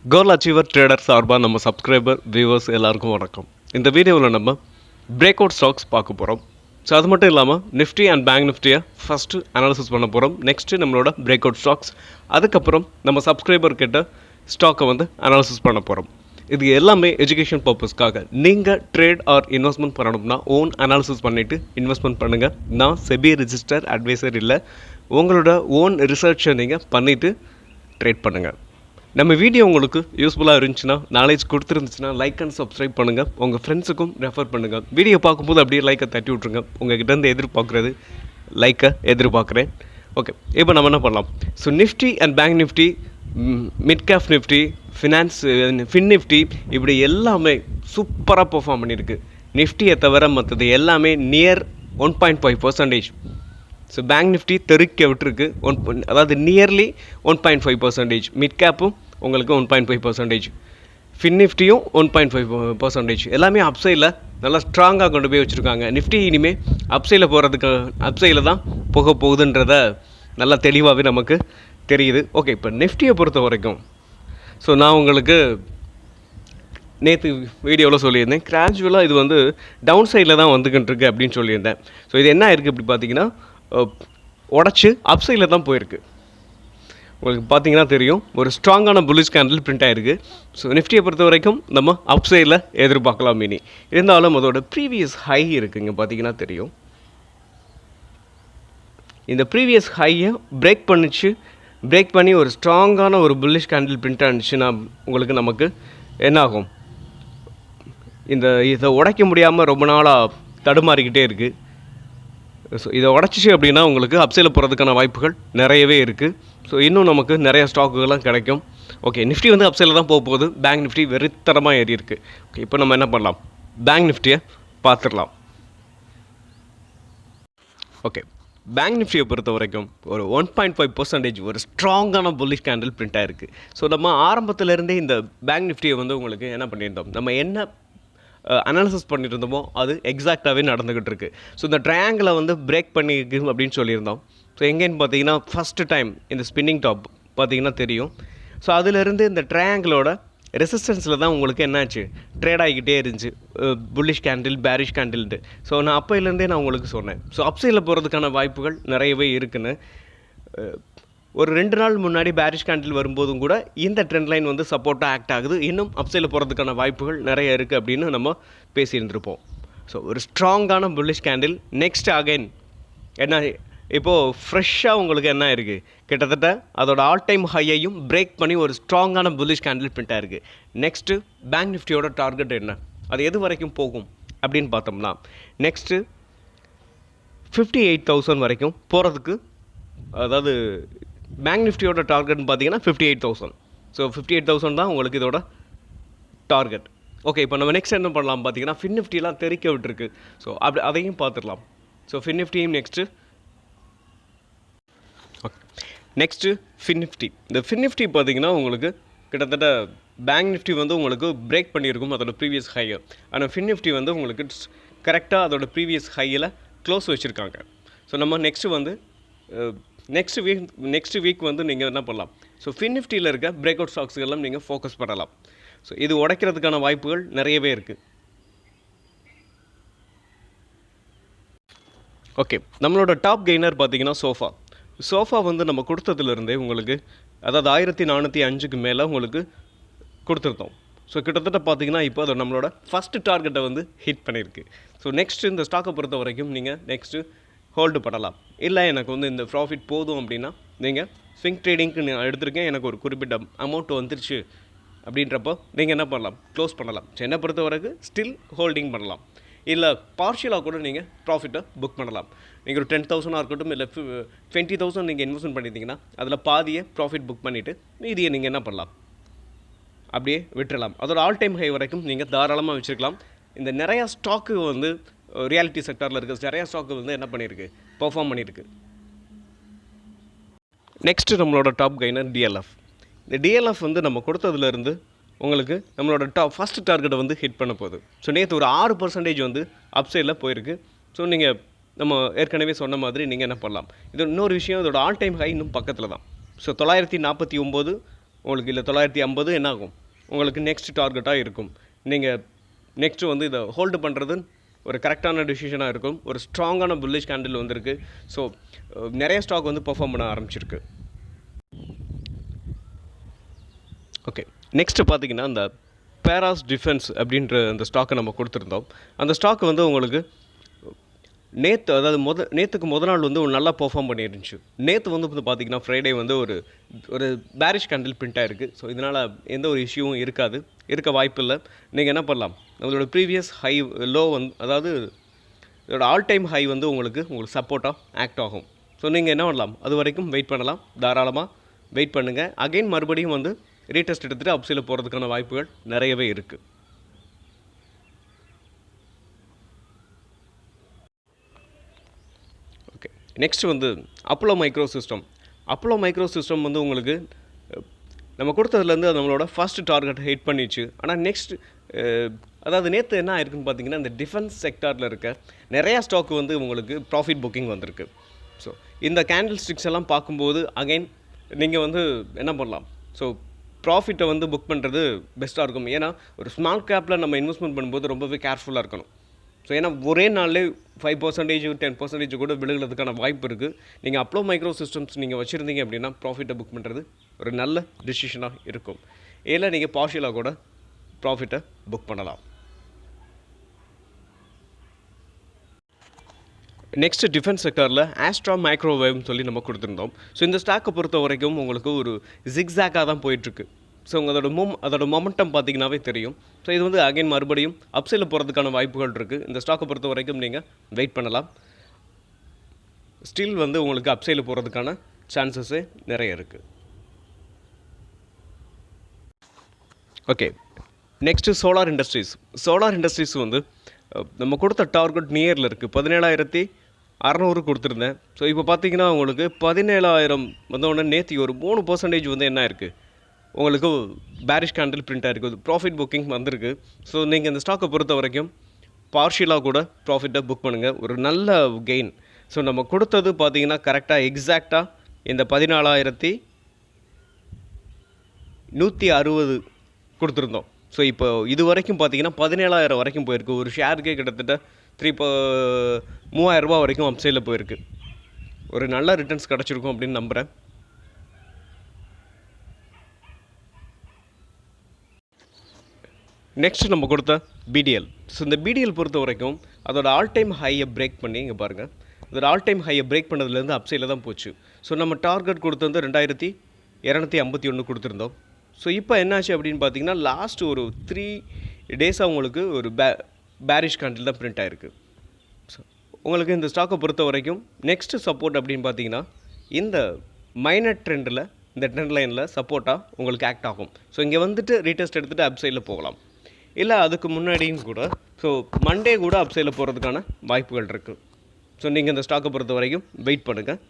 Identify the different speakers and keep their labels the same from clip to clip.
Speaker 1: கோல் achiever trader சார்பாக நம்ம subscriber viewers எல்லாருக்கும் வணக்கம். இந்த வீடியோவில் நம்ம பிரேக் அவுட் ஸ்டாக்ஸ் பார்க்க போகிறோம். ஸோ அது மட்டும் இல்லாமல் நிஃப்டி அண்ட் பேங்க் நிஃப்டியை ஃபஸ்ட்டு அனாலிசிஸ் பண்ண போகிறோம். நெக்ஸ்ட்டு நம்மளோட பிரேக் அவுட் ஸ்டாக்ஸ், அதுக்கப்புறம் நம்ம சப்ஸ்கிரைபர் கிட்ட ஸ்டாக்கை அனாலிசிஸ் பண்ண போகிறோம். இது எல்லாமே எஜுகேஷன் பர்பஸ்க்காக. நீங்கள் ட்ரேட் ஆர் இன்வெஸ்ட்மெண்ட் பண்ணணும்னா ஓன் அனாலிசிஸ் பண்ணிவிட்டு இன்வெஸ்ட்மெண்ட் பண்ணுங்கள். நான் செபி ரிஜிஸ்டர் அட்வைசர் இல்லை. உங்களோட ஓன் ரிசர்ச்சை நீங்கள் பண்ணிவிட்டு ட்ரேட் பண்ணுங்கள். நம்ம வீடியோ உங்களுக்கு யூஸ்ஃபுல்லாக இருந்துச்சுன்னா, நாலேஜ் கொடுத்துருந்துச்சுன்னா லைக் அண்ட் சப்ஸ்கிரைப் பண்ணுங்கள். உங்கள் ஃப்ரெண்ட்ஸுக்கும் ரெஃபர் பண்ணுங்கள். வீடியோ பார்க்கும்போது அப்படியே லைக்கை தட்டி விட்ருங்க. உங்கள்கிட்டருந்து எதிர்பார்க்குறது லைக்கை எதிர்பார்க்குறேன். ஓகே, இப்போ நம்ம என்ன பண்ணலாம்? So Nifty and bank Nifty, mid cap Nifty, fin Nifty, இப்படி எல்லாமே சூப்பராக பெர்ஃபார்ம் பண்ணியிருக்கு. நிஃப்டியை தவிர மற்றது எல்லாமே நியர் 1.5%. ஸோ பேங்க் நிஃப்டி தெருக்க விட்டுருக்கு. அதாவது நியர்லி 1.5%. மிட் கேப்பும் உங்களுக்கு 1.5%. ஃபின் நிஃப்டியும் 1.5%. எல்லாமே அப்சைடில் நல்லா ஸ்ட்ராங்காக கொண்டு போய் வச்சுருக்காங்க. நிஃப்டி இனிமேல் அப்சைடில் தான் போக போகுதுன்றத நல்லா தெளிவாகவே நமக்கு தெரியுது. ஓகே, இப்போ நிஃப்டியை பொறுத்த வரைக்கும் நான் உங்களுக்கு நேற்று வீடியோவில் சொல்லியிருந்தேன், கிராஜுவலாக இது டவுன் சைடில் தான் வந்துக்கிட்டு இருக்கு அப்படின்னு சொல்லியிருந்தேன். ஸோ இது என்ன இருக்குது இப்படி பார்த்தீங்கன்னா, உடச்சி அப் சைடில் தான் போயிருக்கு. உங்களுக்கு பார்த்தீங்கன்னா தெரியும், ஒரு ஸ்ட்ராங்கான புல்லிஷ் கேண்டில் பிரிண்ட் ஆகிருக்கு. ஸோ நிஃப்டியை பொறுத்த வரைக்கும் நம்ம அப் சைடில் எதிர்பார்க்கலாம். இனி இருந்தாலும் அதோட ப்ரீவியஸ் ஹை இருக்குங்க, பார்த்தீங்கன்னா தெரியும். இந்த ப்ரீவியஸ் ஹையை பிரேக் பண்ணி ஒரு ஸ்ட்ராங்கான ஒரு புல்லிஷ் கேண்டில் பிரிண்ட் ஆனிச்சுன்னா நமக்கு என்ன ஆகும்? இதை உடைக்க முடியாமல் ரொம்ப நாளாக தடுமாறிக்கிட்டே இருக்குது. ஸோ இதை உடச்சிச்சு அப்படின்னா உங்களுக்கு அப்சைடில் போகிறதுக்கான வாய்ப்புகள் நிறையவே இருக்குது. ஸோ இன்னும் நமக்கு நிறைய ஸ்டாக்குகள்லாம் கிடைக்கும். ஓகே, நிஃப்டி அப்சைடில் தான் போக போகுது. பேங்க் நிஃப்டி வெறித்தரமாக ஏறி இருக்குது. ஓகே, இப்போ நம்ம என்ன பண்ணலாம்? பேங்க் நிஃப்டியை பார்த்துடலாம். ஓகே, பேங்க் நிஃப்டியை பொறுத்த வரைக்கும் ஒரு 1.5% ஒரு ஸ்ட்ராங்கான புல்லிஷ் கேண்டில் பிரிண்ட் ஆகிருக்கு. ஸோ நம்ம ஆரம்பத்திலேருந்தே இந்த பேங்க் நிஃப்டியை உங்களுக்கு என்ன பண்ணியிருந்தோம், நம்ம என்ன அனாலிசிஸ் பண்ணிட்டு இருந்தோமோ அது எக்ஸாக்டாகவே நடந்துக்கிட்டு இருக்குது. ஸோ இந்த ட்ரையாங்கிளை பிரேக் பண்ணியிருக்கு அப்படின்னு சொல்லியிருந்தோம். ஸோ எங்கேன்னு பார்த்தீங்கன்னா, ஃபஸ்ட்டு டைம் இந்த ஸ்பின்னிங் டாப் பார்த்தீங்கன்னா தெரியும். ஸோ அதிலிருந்து இந்த ட்ரையாங்கிளோட ரெசிஸ்டன்ஸில் தான் என்னாச்சு, ட்ரேட் ஆகிக்கிட்டே இருந்துச்சு, புல்லிஷ் கேண்டில், பேரிஷ் கேண்டில்ட்டு. ஸோ நான் அப்போலேருந்தே நான் உங்களுக்கு சொன்னேன், ஸோ அப்சைடில் போகிறதுக்கான வாய்ப்புகள் நிறையவே இருக்குன்னு. ஒரு 2 நாள் முன்னாடி பேரிஷ் கேண்டில் வரும்போதும் கூட இந்த ட்ரெண்ட் லைன் சப்போர்ட்டாக ஆக்ட் ஆகுது. இன்னும் அப்சைடில் போகிறதுக்கான வாய்ப்புகள் நிறைய இருக்குது அப்படின்னு நம்ம பேசியிருந்திருப்போம். ஸோ ஒரு ஸ்ட்ராங்கான புல்லிஷ் கேண்டில். நெக்ஸ்ட் அகைன் என்ன, இப்போது ஃப்ரெஷ்ஷாக என்ன இருக்குது, கிட்டத்தட்ட அதோட ஆல் டைம் ஹையையும் பிரேக் பண்ணி ஒரு ஸ்ட்ராங்கான புல்லிஷ் கேண்டில் பிரிண்ட் இருக்குது. நெக்ஸ்ட்டு பேங்க் நிஃப்டியோட டார்கெட் என்ன, அது எது வரைக்கும் போகும் அப்படின்னு பார்த்தோம்னா, நெக்ஸ்ட்டு 58,000 வரைக்கும் போகிறதுக்கு, அதாவது பேங்க் நிஃப்டியோட டார்கெட்னு பார்த்தீங்கன்னா 58,000. ஸோ 58,000 தான் இதோட டார்கெட். ஓகே, இப்போ நம்ம நெக்ஸ்ட் என்ன பண்ணலாம் பார்த்தீங்கன்னா, ஃபின் நிஃப்டிலாம் தெறிக்க விட்டுருக்கு. ஸோ அதையும் பார்த்துடலாம். ஸோ ஃபின் நிஃப்டியும் நெக்ஸ்ட்டு ஃபின் நிஃப்டி. இந்த ஃபின் நிஃப்டி பார்த்தீங்கன்னா கிட்டத்தட்ட பேங்க் நிஃப்டி பிரேக் பண்ணியிருக்கும் அதோட ப்ரீவியஸ் ஹையை. ஆனால் ஃபின் நிஃப்டி கரெக்டாக அதோட ப்ரீவியஸ் ஹையில் க்ளோஸ் வச்சுருக்காங்க. ஸோ நம்ம நெக்ஸ்ட் வீக் நீங்கள் என்ன பண்ணலாம், ஸோ ஃபின் நிஃப்டியில் இருக்க பிரேக் அவுட் ஸ்டாக்ஸ்கெல்லாம் நீங்கள் ஃபோக்கஸ் பண்ணலாம். ஸோ இது உடைக்கிறதுக்கான வாய்ப்புகள் நிறையவே இருக்குது. ஓகே, நம்மளோட டாப் கெய்னர் பார்த்தீங்கன்னா சோஃபா நம்ம கொடுத்ததுலேருந்தே அதாவது 1405க்கு மேலே கொடுத்துருந்தோம். ஸோ கிட்டத்தட்ட பார்த்தீங்கன்னா இப்போ அதை நம்மளோட ஃபஸ்ட்டு டார்கெட்டை ஹிட் பண்ணியிருக்கு. ஸோ நெக்ஸ்ட்டு இந்த ஸ்டாக்கை பொறுத்த வரைக்கும் நீங்கள் நெக்ஸ்ட்டு ஹோல்டு பண்ணலாம். இல்லை எனக்கு இந்த ப்ராஃபிட் போதும் அப்படின்னா நீங்கள் ஸ்விங் ட்ரேடிங்க்கு நான் எடுத்திருக்கேன், எனக்கு ஒரு குறிப்பிட்ட அமௌண்ட் வந்துருச்சு அப்படின்றப்போ நீங்கள் என்ன பண்ணலாம், க்ளோஸ் பண்ணலாம். ஸோ என்னை பொறுத்த வரைக்கும் ஸ்டில் ஹோல்டிங் பண்ணலாம். இல்லை பார்ஷியலாக கூட நீங்கள் ப்ராஃபிட்டை புக் பண்ணலாம். நீங்கள் ஒரு 10,000 இருக்கட்டும், இல்லை 20,000 நீங்கள் இன்வெஸ்ட்மெண்ட் பண்ணியிருந்தீங்கன்னா அதில் பாதியை ப்ராஃபிட் புக் பண்ணிவிட்டு மீதியை நீங்கள் என்ன பண்ணலாம், அப்படியே விட்டுறலாம். அதோட ஆல் டைம் ஹை வரைக்கும் நீங்கள் தாராளமாக வச்சுருக்கலாம். இந்த நிறையா ஸ்டாக்கு ரியாலிட்டி செக்டாரில் இருக்க நிறையா ஸ்டாக்கு என்ன பண்ணியிருக்கு, பெர்ஃபார்ம் பண்ணியிருக்கு. நெக்ஸ்ட்டு நம்மளோட டாப் கெய்னர் டிஎல்எஃப். இந்த டிஎல்எஃப் நம்ம கொடுத்ததுலேருந்து நம்மளோட ஃபஸ்ட் டார்கெட்டை ஹிட் பண்ண போகுது. ஸோ நேற்று ஒரு 6% அப்சைடில் போயிருக்கு. ஸோ நீங்கள் நம்ம ஏற்கனவே சொன்ன மாதிரி நீங்கள் என்ன பண்ணலாம், இது இன்னொரு விஷயம், இதோட ஆல் டைம் ஹை இன்னும் பக்கத்தில் தான். ஸோ 949 உங்களுக்கு இல்லை 950 என்ன ஆகும் உங்களுக்கு நெக்ஸ்ட் டார்கெட்டாக இருக்கும். நீங்கள் நெக்ஸ்ட்டு வந்து இதை ஹோல்டு பண்ணுறது ஒரு கரெக்டான டிசிஷனாக இருக்கும். ஒரு ஸ்ட்ராங்கான புல்லிஷ் கேண்டில் வந்திருக்கு. ஸோ நிறைய ஸ்டாக் வந்து பெர்ஃபார்ம் பண்ண ஆரம்பிச்சிருக்கு. ஓகே, நெக்ஸ்ட்டு பார்த்தீங்கன்னா இந்த பேராஸ் டிஃபென்ஸ் அப்படின்ற அந்த ஸ்டாக்கை நம்ம கொடுத்துருந்தோம். அந்த ஸ்டாக் வந்து உங்களுக்கு நேற்றுக்கு நாள் வந்து ஒரு நல்லா பெர்ஃபார்ம் பண்ணிருந்துச்சு. நேற்று வந்து பார்த்திங்கன்னா ஃப்ரைடே வந்து ஒரு பேரிஷ் கேண்டில் பிரிண்ட் ஆகிருக்கு. ஸோ இதனால் எந்த ஒரு இஷ்யூவும் இருக்க வாய்ப்பு இல்லை. நீங்கள் என்ன பண்ணலாம், நம்மளோட ப்ரீவியஸ் ஹை லோ வந்து அதாவது இதோட ஆல் டைம் ஹை வந்து உங்களுக்கு சப்போர்ட்டாக ஆக்ட் ஆகும். ஸோ நீங்கள் என்ன பண்ணலாம், அது வரைக்கும் வெயிட் பண்ணலாம், தாராளமாக வெயிட் பண்ணுங்கள். அகைன் மறுபடியும் வந்து ரீடெஸ்ட் எடுத்துகிட்டு அப்சைடில் போகிறதுக்கான வாய்ப்புகள் நிறையவே இருக்குது. ஓகே, நெக்ஸ்ட் வந்து அப்போலோ மைக்ரோ சிஸ்டம் வந்து உங்களுக்கு நம்ம கொடுத்ததுலேருந்து நம்மளோட ஃபர்ஸ்ட் டார்கெட் ஹிட் பண்ணிச்சு. ஆனால் நெக்ஸ்ட் அதாவது நேற்று என்ன ஆயிருக்குன்னு பார்த்தீங்கன்னா, இந்த டிஃபென்ஸ் செக்டாரில் இருக்க நிறையா ஸ்டாக் வந்து உங்களுக்கு ப்ராஃபிட் புக்கிங் வந்திருக்கு. ஸோ இந்த கேண்டில் ஸ்டிக்ஸ் எல்லாம் பார்க்கும்போது அகைன் நீங்கள் வந்து என்ன பண்ணலாம், ஸோ ப்ராஃபிட்டை வந்து புக் பண்ணுறது பெஸ்ட்டாக இருக்கும். ஏன்னா ஒரு ஸ்மால் கேப்பில் நம்ம இன்வெஸ்ட்மெண்ட் பண்ணும்போது ரொம்பவே கேர்ஃபுல்லாக இருக்கணும். ஸோ ஏன்னா ஒரே நாளிலே 5% 10% கூட விழுகிறதுக்கான வாய்ப்பு இருக்குது. நீங்கள் அப்போலோ மைக்ரோ சிஸ்டம்ஸ் நீங்கள் வச்சுருந்தீங்க அப்படின்னா ப்ராஃபிட்டை புக் பண்ணுறது ஒரு நல்ல டிசிஷனாக இருக்கும். இல்லை நீங்கள் பார்ஷியலாக கூட ப்ராஃபிட்டை புக் பண்ணலாம். நெக்ஸ்ட் டிஃபென்ஸ் செக்டரில் ஆஸ்ட்ரா மைக்ரோவேவ்னு சொல்லி நம்ம கொடுத்துருந்தோம். ஸோ இந்த ஸ்டாக்கை பொறுத்த வரைக்கும் உங்களுக்கு ஒரு ஜிக்ஸாக்காக தான் போயிட்டுருக்கு. ஸோ அதோட மொமெண்டம் பார்த்தீங்கன்னாவே தெரியும். ஸோ இது வந்து அகைன் மறுபடியும் அப்சைடில் போகிறதுக்கான வாய்ப்புகள் இருக்குது. இந்த ஸ்டாக்கை பொறுத்த வரைக்கும் நீங்கள் வெயிட் பண்ணலாம். ஸ்டில் வந்து உங்களுக்கு அப்சைடில் போகிறதுக்கான சான்சஸே நிறைய இருக்குது. ஓகே, நெக்ஸ்ட்டு சோலார் இண்டஸ்ட்ரீஸ் வந்து நம்ம கொடுத்த டார்கெட் நியரில் இருக்குது. 17,600 கொடுத்துருந்தேன். ஸோ இப்போ பார்த்தீங்கன்னா உங்களுக்கு 17,000 வந்தோடனே நேற்று ஒரு 3% வந்து என்ன இருக்குது, உங்களுக்கு பேரிஷ் கேண்டில் பிரிண்ட் ஆகிருக்கு. ப்ராஃபிட் புக்கிங் வந்திருக்கு. ஸோ நீங்கள் இந்த ஸ்டாக்கை பொறுத்த வரைக்கும் பார்ஷியலாக கூட ப்ராஃபிட்டை புக் பண்ணுங்கள், ஒரு நல்ல கெயின். ஸோ நம்ம கொடுத்தது பார்த்தீங்கன்னா கரெக்டாக எக்ஸாக்டாக இந்த 14,160 கொடுத்துருந்தோம். ஸோ இப்போ இது வரைக்கும் பார்த்தீங்கன்னா 17,000 வரைக்கும் போயிருக்கு. ஒரு ஷேருக்கே கிட்டத்தட்ட 3,000 ரூபா வரைக்கும் அப்சைடில் போயிருக்கு. ஒரு நல்ல ரிட்டர்ன்ஸ் கிடச்சிருக்கும் அப்படின்னு நம்புகிறேன். நெக்ஸ்ட் நம்ம கொடுத்த பிடிஎல். ஸோ இந்த பிடிஎல் பொறுத்த வரைக்கும் அதோட ஆல் டைம் ஹையை பிரேக் பண்ணி இங்கே பாருங்கள், அதோட ஆல் டைம் ஹையை பிரேக் பண்ணதுலேருந்து அப்சைடில் தான் போச்சு. ஸோ நம்ம டார்கெட் கொடுத்தது 2,251 கொடுத்துருந்தோம். ஸோ இப்போ என்னாச்சு அப்படின்னு பார்த்தீங்கன்னா, லாஸ்ட் ஒரு 3 டேஸாக உங்களுக்கு ஒரு பேரிஷ் கேண்டில் தான் பிரிண்ட் ஆகிருக்கு. ஸோ உங்களுக்கு இந்த ஸ்டாக்கை பொறுத்த வரைக்கும் நெக்ஸ்ட்டு சப்போர்ட் அப்படின்னு பார்த்தீங்கன்னா இந்த மைனர் ட்ரெண்டில், இந்த ட்ரெண்ட் லைனில் சப்போர்ட்டாக உங்களுக்கு ஆக்ட் ஆகும். ஸோ இங்கே வந்துட்டு ரீடெஸ்ட் எடுத்துகிட்டு அப்சைடில் போகலாம், இல்லை அதுக்கு முன்னாடியும் கூட ஸோ மண்டே கூட அப்சைடில் போகிறதுக்கான வாய்ப்புகள் இருக்குது. ஸோ நீங்கள் இந்த ஸ்டாக்கை பொறுத்த வரைக்கும் வெயிட் பண்ணுங்கள்.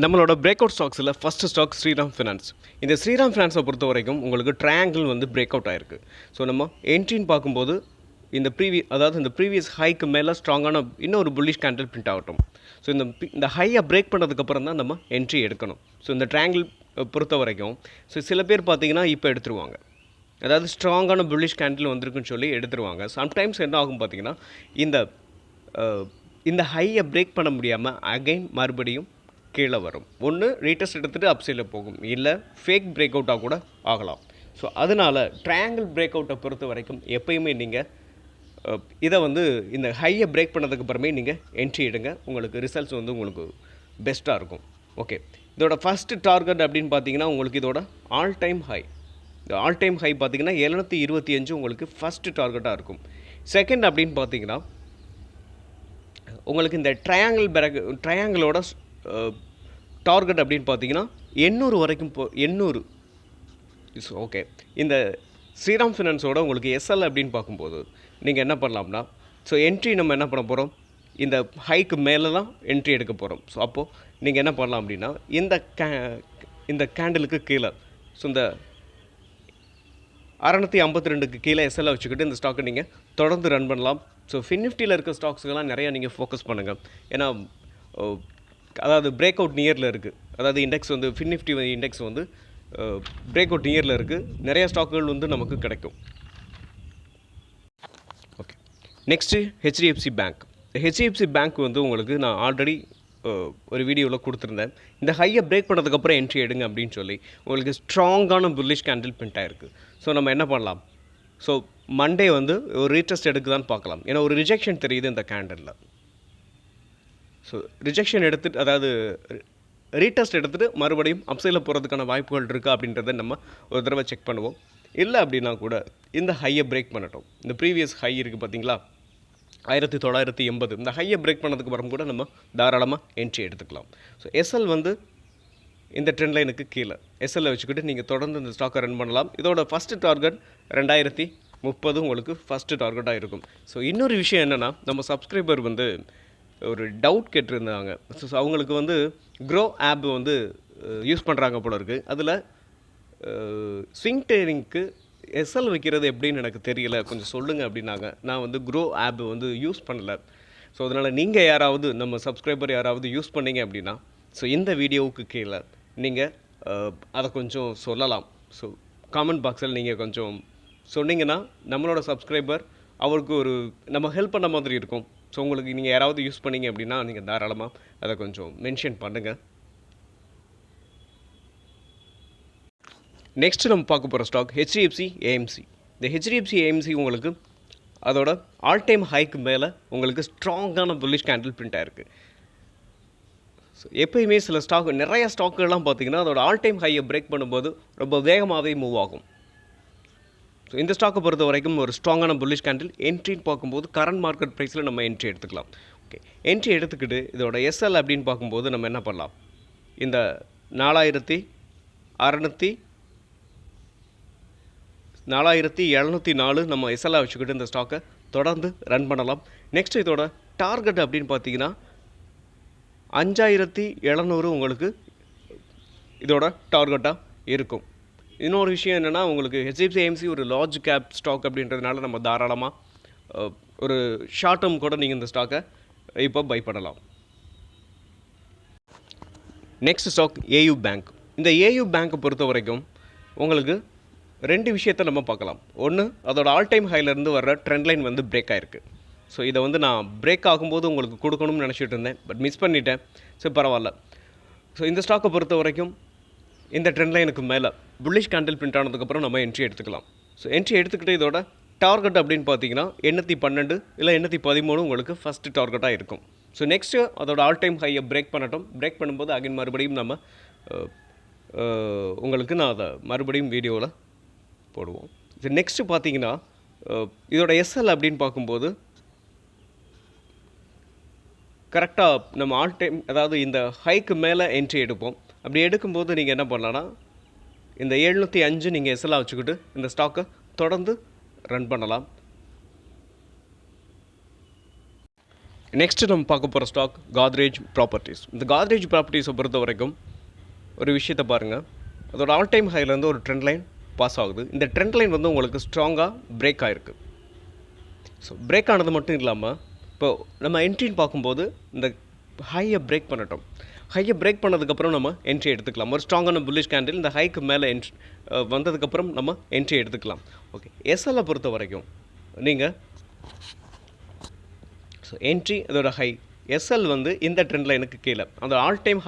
Speaker 1: நம்மளோட பிரேக் அவுட் ஸ்டாக்ஸில் ஃபஸ்ட்டு ஸ்டாக் ஸ்ரீராம் ஃபினான்ஸ். இந்த ஸ்ரீராம் ஃபினான்ஸை பொறுத்த வரைக்கும் உங்களுக்கு ட்ரையாங்கிள் வந்து பிரேக் அவுட் ஆகிருக்கு. ஸோ நம்ம என்ட்ரின்னு பார்க்கும்போது இந்த ப்ரீவியஸ் ஹைக்கு மேலே ஸ்ட்ராங்கான இன்னொரு புல்லிஷ் கேண்டில் பிரிண்ட் ஆகட்டும். ஸோ இந்த ஹையை பிரேக் பண்ணதுக்கப்புறம் தான் நம்ம என்ட்ரி எடுக்கணும். ஸோ இந்த ட்ரையாங்கிள் பொறுத்த வரைக்கும் ஸோ சில பேர் பார்த்தீங்கன்னா இப்போ எடுத்துருவாங்க, அதாவது ஸ்ட்ராங்கான புல்லிஷ் கேண்டில் வந்திருக்குன்னு சொல்லி எடுத்துருவாங்க. சம்டைம்ஸ் என்ன ஆகும் பார்த்தீங்கன்னா, இந்த ஹையை பிரேக் பண்ண முடியாமல் அகைன் மறுபடியும் கீழே வரும். ஒன்று ரீடெஸ்ட் எடுத்துகிட்டு அப்சைடில் போகும், இல்லை ஃபேக் பிரேக் அவுட்டாக கூட ஆகலாம். ஸோ அதனால் ட்ரையாங்கிள் பிரேக் அவுட்டை பொறுத்த வரைக்கும் எப்பயுமே நீங்கள் இதை வந்து இந்த ஹையை பிரேக் பண்ணதுக்கு அப்புறமே நீங்கள் என்ட்ரி எடுங்க, உங்களுக்கு ரிசல்ட்ஸ் வந்து உங்களுக்கு பெஸ்ட்டாக இருக்கும். ஓகே, இதோட ஃபஸ்ட்டு டார்கெட் அப்படின்னு பார்த்தீங்கன்னா உங்களுக்கு இதோட ஆல் டைம் ஹை, இந்த ஆல் டைம் ஹை பார்த்தீங்கன்னா 725 உங்களுக்கு ஃபஸ்ட்டு டார்கெட்டாக இருக்கும். செகண்ட் அப்படின்னு பார்த்தீங்கன்னா உங்களுக்கு இந்த ட்ரையாங்கிளோட டார்கெட் அப்படின்னு பார்த்தீங்கன்னா 800 வரைக்கும் 800 இஸ் ஓகே. இந்த ஸ்ரீராம் ஃபினான்ஸோட உங்களுக்கு எஸ்எல் அப்படின்னு பார்க்கும்போது நீங்கள் என்ன பண்ணலாம்னா, ஸோ என்ட்ரி நம்ம என்ன பண்ண போகிறோம், இந்த ஹைக்கு மேலே தான் என்ட்ரி எடுக்க போகிறோம். ஸோ அப்போது நீங்கள் என்ன பண்ணலாம் அப்படின்னா, இந்த கேண்டிலுக்கு கீழே, ஸோ இந்த 652க்கு கீழே எஸ்எல்லை வச்சுக்கிட்டு இந்த ஸ்டாக்கை நீங்கள் தொடர்ந்து ரன் பண்ணலாம். ஸோ ஃபின்னிஃப்டியில் இருக்க ஸ்டாக்ஸுக்கெல்லாம் நிறையா நீங்கள் ஃபோக்கஸ் பண்ணுங்கள். ஏன்னா அதாவது பிரேக் அவுட் நியரில் இருக்குது. அதாவது இண்டெக்ஸ் வந்து ஃபின்னிஃப்டி இண்டெக்ஸ் வந்து பிரேக் அவுட் நியரில் இருக்குது. நிறையா ஸ்டாக்குகள் வந்து நமக்கு கிடைக்கும். Okay, next HDFC bank. HDFC bank வந்து உங்களுக்கு நான் ஆல்ரெடி ஒரு வீடியோவில் கொடுத்துருந்தேன். இந்த ஹையை பிரேக் பண்ணதுக்கப்புறம் என்ட்ரி எடுங்க அப்படின்னு சொல்லி உங்களுக்கு ஸ்ட்ராங்கான புல்லிஷ் கேண்டில் பிரிண்ட் ஆகிருக்கு. ஸோ நம்ம என்ன பண்ணலாம்? ஸோ மண்டே வந்து ஒரு ரீடெஸ்ட் எடுக்குதான்னு பார்க்கலாம். ஏன்னா ஒரு ரிஜெக்ஷன் தெரியுது இந்த கேண்டலில். ஸோ ரிஜெக்ஷன் எடுத்துகிட்டு, அதாவது ரீடெஸ்ட் எடுத்துகிட்டு மறுபடியும் அப்சைடில் போகிறதுக்கான வாய்ப்புகள் இருக்கா அப்படின்றத நம்ம ஒரு தடவை செக் பண்ணுவோம். இல்லை அப்படின்னா கூட இந்த ஹையை பிரேக் பண்ணட்டும். இந்த ப்ரீவியஸ் ஹை இருக்குது பார்த்தீங்களா, 1980, இந்த ஹையை பிரேக் பண்ணதுக்கு அப்புறம் கூட நம்ம தாராளமாக என்ட்ரி எடுத்துக்கலாம். ஸோ எஸ்எல் வந்து இந்த ட்ரெண்ட் லைனுக்கு கீழே எஸ்எல்லை வச்சுக்கிட்டு நீங்கள் தொடர்ந்து இந்த ஸ்டாக்கை ரன் பண்ணலாம். இதோட ஃபஸ்ட்டு டார்கெட் 2030 உங்களுக்கு ஃபஸ்ட்டு டார்கெட்டாக இருக்கும். ஸோ இன்னொரு விஷயம் என்னென்னா, நம்ம சப்ஸ்கிரைபர் வந்து ஒரு டவுட் கேட்டிருந்தாங்க. ஸோ அவங்களுக்கு வந்து க்ரோ ஆப் வந்து யூஸ் பண்ணுறாங்க போல இருக்குது. அதில் ஸ்விங் ட்ரேடிங்க்கு எஸ்எல் வைக்கிறது எப்படின்னு எனக்கு தெரியல, கொஞ்சம் சொல்லுங்கள் அப்படின்னாங்க. நான் வந்து க்ரோ ஆப் வந்து யூஸ் பண்ணலை. ஸோ அதனால் நீங்கள் யாராவது நம்ம சப்ஸ்கிரைபர் யாராவது யூஸ் பண்ணிங்க அப்படின்னா, ஸோ இந்த வீடியோவுக்கு கீழே நீங்கள் அதை கொஞ்சம் சொல்லலாம். ஸோ காமெண்ட் பாக்ஸில் நீங்கள் கொஞ்சம் சொன்னீங்கன்னா நம்மளோட சப்ஸ்கிரைபர் அவருக்கு ஒரு நம்ம ஹெல்ப் பண்ண மாதிரி இருக்கும். ஸோ உங்களுக்கு நீங்கள் யாராவது யூஸ் பண்ணிங்க அப்படின்னா நீங்கள் தாராளமாக அதை கொஞ்சம் மென்ஷன் பண்ணுங்கள். நெக்ஸ்ட்டு நம்ம பார்க்க போகிற ஸ்டாக் ஹெச்டிஎஃப்சி ஏஎம்சி. இந்த ஹெச்டிஎஃப்சி ஏஎம்சி உங்களுக்கு அதோட ஆல் டைம் ஹைக்கு மேலே உங்களுக்கு ஸ்ட்ராங்கான புல்லிஷ் கேண்டில் பிரிண்ட் ஆகிருக்கு. ஸோ எப்போயுமே சில ஸ்டாக், நிறைய ஸ்டாக்குகள்லாம் பார்த்திங்கன்னா அதோட ஆல் டைம் ஹையை பிரேக் பண்ணும்போது ரொம்ப வேகமாகவே மூவ் ஆகும். ஸோ இந்த ஸ்டாக்கை பொறுத்த வரைக்கும் ஒரு ஸ்ட்ராங்கான புல்லிஷ் கேண்டில். என்ட்ரின்னு பார்க்கும்போது கரண்ட் மார்க்கெட் ப்ரைஸில் நம்ம என்ட்ரி எடுத்துக்கலாம். ஓகே, என்ட்ரி எடுத்துக்கிட்டு இதோட எஸ்எல் அப்படின்னு பார்க்கும்போது நம்ம என்ன பண்ணலாம்? இந்த 4704 நம்ம எஸ்எல்லாக வச்சுக்கிட்டு இந்த ஸ்டாக்கை தொடர்ந்து ரன் பண்ணலாம். நெக்ஸ்ட் இதோட டார்கெட் அப்படின்னு பார்த்தீங்கன்னா 5700 உங்களுக்கு இதோட டார்கெட்டாக இருக்கும். இன்னொரு விஷயம் என்னென்னா, உங்களுக்கு ஹெச்டிஎஃப்சி ஏஎம்சி ஒரு லார்ஜ் கேப் ஸ்டாக் அப்படின்றதுனால நம்ம தாராளமாக ஒரு ஷார்ட் டேர்ம் கூட நீங்கள் இந்த ஸ்டாக்கை இப்போ பை பண்ணலாம். Next stock AU bank. இந்த ஏயு பேங்க்கை பொறுத்த வரைக்கும் உங்களுக்கு ரெண்டு விஷயத்தை நம்ம பார்க்கலாம். ஒன்று, அதோட ஆல் டைம் ஹைலேருந்து வர்ற ட்ரெண்ட் லைன் வந்து பிரேக் ஆகிருக்கு. ஸோ இதை வந்து நான் பிரேக் ஆகும்போது உங்களுக்கு கொடுக்கணும்னு நினச்சிட்டு இருந்தேன், பட் மிஸ் பண்ணிட்டேன். ஸோ பரவாயில்ல. ஸோ இந்த ஸ்டாக்கை பொறுத்த வரைக்கும் இந்த ட்ரெண்ட் லைனுக்கு மேலே புல்லிஷ் கேண்டில் பிரிண்ட் ஆனதுக்கப்புறம் நம்ம என்ட்ரி எடுத்துக்கலாம். ஸோ என்ட்ரி எடுத்துக்கிட்டு இதோட டார்கெட் அப்படின்னு பார்த்தீங்கன்னா 812 இல்லை 813 உங்களுக்கு ஃபஸ்ட்டு டார்கெட்டாக இருக்கும். ஸோ நெக்ஸ்ட்டு அதோட ஆல் டைம் ஹையை பிரேக் பண்ணட்டும். பிரேக் பண்ணும்போது அகைன் மறுபடியும் நம்ம உங்களுக்கு நான் அதை மறுபடியும் வீடியோவில் போடுவோம். இது நெக்ஸ்ட்டு பார்த்தீங்கன்னா இதோட எஸ்எல் அப்படின்னு பார்க்கும்போது கரெக்டாக நம்ம ஆல் டைம், அதாவது இந்த ஹைக்கு மேலே என்ட்ரி எடுப்போம். அப்படி எடுக்கும்போது நீங்கள் என்ன பண்ணலான்னா இந்த 705 நீங்கள் எஸ்எல்லாக வச்சுக்கிட்டு இந்த ஸ்டாக்கை தொடர்ந்து ரன் பண்ணலாம். நெக்ஸ்ட்டு நம்ம பார்க்க போகிற ஸ்டாக் காத்ரேஜ் ப்ராப்பர்ட்டிஸ். இந்த காத்ரேஜ் ப்ராப்பர்ட்டிஸை பொறுத்த வரைக்கும் ஒரு விஷயத்தை பாருங்கள். அதோட ஆல் டைம் ஹைலேருந்து ஒரு ட்ரெண்ட் லைன் பாஸ் ஆகுது. இந்த ட்ரெண்ட் லைன் வந்து உங்களுக்கு ஸ்ட்ராங்காக பிரேக் ஆகிருக்கு. ஸோ பிரேக் ஆனது மட்டும் இல்லாமல் இப்போ நம்ம என்ட்ரின்னு பார்க்கும்போது இந்த ஹையை பிரேக் பண்ணட்டும். ஹையை பிரேக் பண்ணதுக்கப்புறம் நம்ம என்ட்ரி எடுத்துக்கலாம். ஒரு ஸ்ட்ராங்கான புல்லிஷ் கேண்டில் இந்த ஹைக்கு மேலே வந்ததுக்கப்புறம் நம்ம என்ட்ரி எடுத்துக்கலாம். ஓகே, எஸ்எல்லை பொறுத்த வரைக்கும் நீங்கள் ஸோ என்ட்ரி அதோட ஹை எஸ்எல் வந்து இந்த ட்ரெண்ட் லைனுக்கு கீழே, அந்த ஆல் டைம்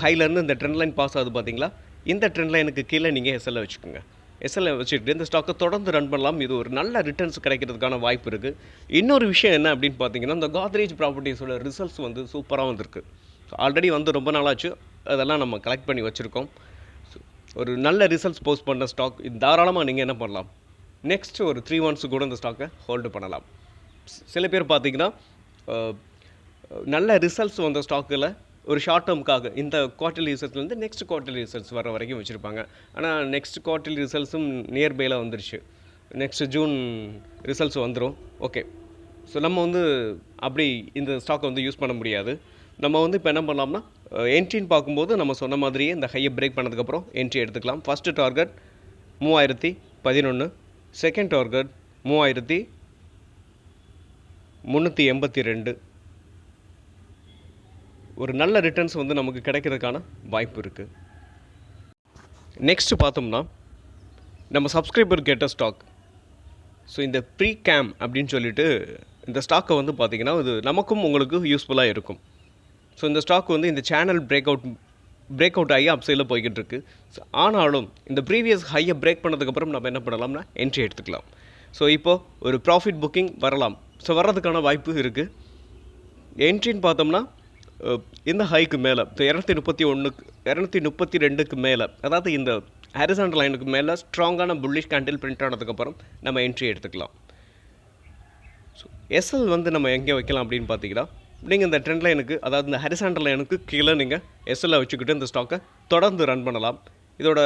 Speaker 1: ஹைலேருந்து இந்த ட்ரெண்ட் லைன் பாஸ் ஆகுது பார்த்தீங்களா, இந்த ட்ரெண்ட் லைனுக்கு கீழே நீங்கள் எஸ்எல்லை வச்சுக்கோங்க. எஸ்எல்லை வச்சுக்கிட்டு இந்த ஸ்டாக்கை தொடர்ந்து ரன் பண்ணலாம். இது ஒரு நல்ல ரிட்டர்ன்ஸ் கிடைக்கிறதுக்கான வாய்ப்பு இருக்குது. இன்னொரு விஷயம் என்ன அப்படின்னு பார்த்தீங்கன்னா, இந்த காத்ரேஜ் ப்ராப்பர்ட்டிஸோட ரிசல்ட்ஸ் வந்து சூப்பராக வந்திருக்கு. ஸோ ஆல்ரெடி வந்து ரொம்ப நாளாச்சு, அதெல்லாம் நம்ம கலெக்ட் பண்ணி வச்சுருக்கோம். ஒரு நல்ல ரிசல்ட்ஸ் போஸ்ட் பண்ண ஸ்டாக். இது தாராளமாக நீங்கள் என்ன பண்ணலாம், நெக்ஸ்ட்டு ஒரு 3 months கூட இந்த ஸ்டாக்கை ஹோல்டு பண்ணலாம். சில பேர் பார்த்தீங்கன்னா நல்ல ரிசல்ட்ஸ் வந்த ஸ்டாக்கில் ஒரு ஷார்ட் டேர்முக்காக இந்த குவார்ட்டர்லி ரிசல்ட்ஸ்லேருந்து நெக்ஸ்ட் குவார்ட்டர்லி ரிசல்ட்ஸ் வர வரைக்கும் வச்சுருப்பாங்க. ஆனால் நெக்ஸ்ட் குவார்ட்டர்லி ரிசல்ட்ஸும் நியர்பையில் வந்துருச்சு. நெக்ஸ்ட் ஜூன் ரிசல்ட்ஸ் வந்துடும். ஓகே, ஸோ நம்ம வந்து அப்படி இந்த ஸ்டாக்கை வந்து யூஸ் பண்ண முடியாது. நம்ம வந்து இப்போ என்ன பண்ணலாம்னா என்ட்ரின்னு பார்க்கும்போது நம்ம சொன்ன மாதிரியே இந்த ஹையை பிரேக் பண்ணதுக்கப்புறம் என்ட்ரி எடுத்துக்கலாம். ஃபஸ்ட்டு டார்கெட் 3011, செகண்ட் டார்கெட் 3382, ஒரு நல்ல ரிட்டர்ன்ஸ் வந்து நமக்கு கிடைக்கிறதுக்கான வாய்ப்பு இருக்குது. நெக்ஸ்ட்டு பார்த்தோம்னா நம்ம சப்ஸ்கிரைபர் கேட்ட ஸ்டாக். ஸோ இந்த ப்ரீ கேம் அப்படின்னு சொல்லிட்டு இந்த ஸ்டாக்கை வந்து பார்த்திங்கன்னா இது நமக்கும் உங்களுக்கு யூஸ்ஃபுல்லாக இருக்கும். ஸோ இந்த ஸ்டாக் வந்து இந்த சேனல் பிரேக் அவுட் ஆகி அப்சைடில் போய்கிட்டு இருக்கு. ஸோ ஆனாலும் இந்த ப்ரீவியஸ் ஹையை பிரேக் பண்ணதுக்கப்புறம் நம்ம என்ன பண்ணலாம்னா என்ட்ரி எடுத்துக்கலாம். ஸோ இப்போது ஒரு ப்ராஃபிட் புக்கிங் வரலாம். ஸோ வர்றதுக்கான வாய்ப்பு இருக்குது. என்ட்ரின்னு பார்த்தோம்னா இந்த ஹைக்கு மேலே 232க்கு மேலே, அதாவது இந்த ஹாரிசான்டல் லைனுக்கு மேலே ஸ்ட்ராங்கான புல்லிஷ் கேண்டில் பிரிண்ட் ஆனதுக்கப்புறம் நம்ம என்ட்ரி எடுத்துக்கலாம். ஸோ எஸ்எல் வந்து நம்ம எங்கே வைக்கலாம் அப்படின்னு பார்த்தீங்கன்னா நீங்கள் இந்த ட்ரெண்ட் லைனுக்கு, அதாவது இந்த ஹாரிசான்டல் லைனுக்கு கீழே நீங்கள் எஸ்எல்லை வச்சுக்கிட்டு இந்த ஸ்டாக்கை தொடர்ந்து ரன் பண்ணலாம். இதோட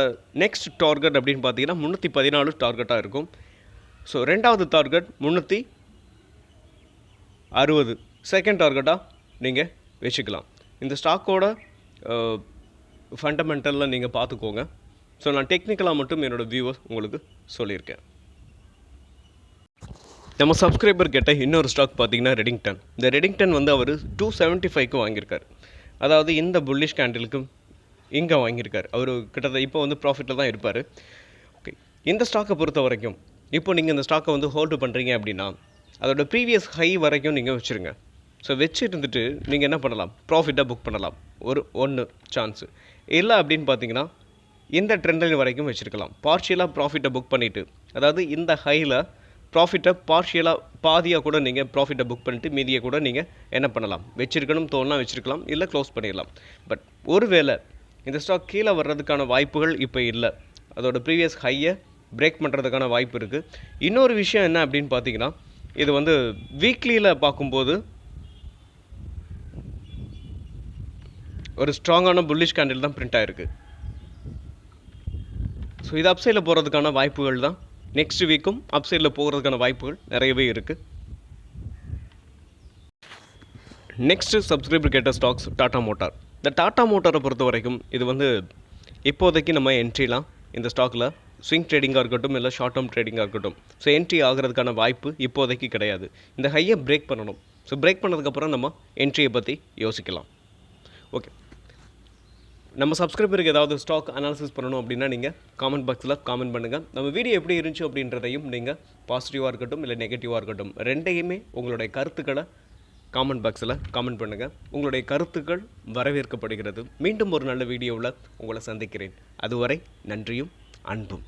Speaker 1: நெக்ஸ்ட் டார்கெட் அப்படின்னு பார்த்தீங்கன்னா 314 டார்கெட்டாக இருக்கும். ஸோ ரெண்டாவது டார்கெட் 360 செகண்ட் டார்கெட்டாக நீங்கள் வச்சுக்கலாம். இந்த ஸ்டாக்கோட ஃபண்டமெண்டலில் நீங்கள் பார்த்துக்கோங்க. ஸோ நான் டெக்னிக்கலாக மட்டும் என்னோடய வியூவர்ஸ் உங்களுக்கு சொல்லியிருக்கேன். நம்ம சப்ஸ்கிரைபர் கேட்ட இன்னொரு ஸ்டாக் பார்த்தீங்கன்னா ரெடிங்டன். இந்த ரெடிங்டன் வந்து அவர் 275க்கு வாங்கியிருக்கார். அதாவது இந்த புல்லிஷ் கேண்டிலுக்கு இங்கே வாங்கியிருக்கார். அவர் கிட்டத்தட்ட இப்போ வந்து ப்ராஃபிட்டில் தான் இருப்பார். ஓகே, இந்த ஸ்டாக்கை பொறுத்த வரைக்கும் இப்போ நீங்கள் இந்த ஸ்டாக்கை வந்து ஹோல்டு பண்ணுறீங்க அப்படின்னா அதோட ப்ரீவியஸ் ஹை வரைக்கும் நீங்கள் வச்சுருங்க. ஸோ வச்சுருந்துட்டு நீங்கள் என்ன பண்ணலாம், ப்ராஃபிட்டாக புக் பண்ணலாம். ஒன்று சான்ஸு இல்லை அப்படின்னு பார்த்தீங்கன்னா இந்த ட்ரெண்ட் லைன் வரைக்கும் வச்சுருக்கலாம். பார்ஷியலாக ப்ராஃபிட்டை புக் பண்ணிவிட்டு, அதாவது இந்த ஹையில் ப்ராஃபிட்டை பார்ஷியலாக பாதியாக கூட நீங்கள் ப்ராஃபிட்டை புக் பண்ணிவிட்டு மீதியை கூட நீங்கள் என்ன பண்ணலாம், வச்சுருக்கணும் தோணுனா வச்சுருக்கலாம், இல்லை க்ளோஸ் பண்ணிடலாம். பட் ஒருவேளை இந்த ஸ்டாக் கீழே வர்றதுக்கான வாய்ப்புகள் இப்போ இல்லை, அதோட ப்ரீவியஸ் ஹையை பிரேக் பண்ணுறதுக்கான வாய்ப்பு இருக்குது. இன்னொரு விஷயம் என்ன அப்படின்னு பார்த்தீங்கன்னா இது வந்து வீக்லியில் பார்க்கும்போது ஒரு ஸ்ட்ராங்கான புல்லிஷ் கேண்டில் தான் பிரிண்ட் ஆகிருக்கு. ஸோ இது அப்சைடில் போகிறதுக்கான வாய்ப்புகள் தான் நெக்ஸ்ட் வீக்கும் அப்சைடில் போகிறதுக்கான வாய்ப்புகள் நிறையவே இருக்குது. நெக்ஸ்ட்டு சப்ஸ்கிரைபர் கேட்ட ஸ்டாக்ஸ் டாடா மோட்டார். இந்த டாடா மோட்டாரை பொறுத்த வரைக்கும் இது வந்து இப்போதைக்கு நம்ம என்ட்ரிலாம் இந்த ஸ்டாக்கில் ஸ்விங் ட்ரேடிங்காக இருக்கட்டும், இல்லை ஷார்ட் டேர்ம் ட்ரேடிங்காக இருக்கட்டும், ஸோ என்ட்ரி ஆகிறதுக்கான வாய்ப்பு இப்போதைக்கு கிடையாது. இந்த ஹையை பிரேக் பண்ணணும். ஸோ பிரேக் பண்ணதுக்கப்புறம் நம்ம என்ட்ரியை பற்றி யோசிக்கலாம். ஓகே, நம்ம சப்ஸ்கிரைபருக்கு ஏதாவது ஸ்டாக் அனாலிசிஸ் பண்ணணும் அப்படின்னா நீங்கள் காமெண்ட் பாக்ஸில் காமெண்ட் பண்ணுங்கள். நம்ம வீடியோ எப்படி இருந்துச்சு அப்படின்றதையும் நீங்கள் பாசிட்டிவாக இருக்கட்டும் இல்லை நெகட்டிவாக இருக்கட்டும் ரெண்டையுமே உங்களுடைய கருத்துக்களை காமெண்ட் பாக்ஸில் காமெண்ட் பண்ணுங்கள். உங்களுடைய கருத்துக்கள் வரவேற்கப்படுகிறது. மீண்டும் ஒரு நல்ல வீடியோவில் உங்களை சந்திக்கிறேன். அதுவரை நன்றியும் அன்பும்.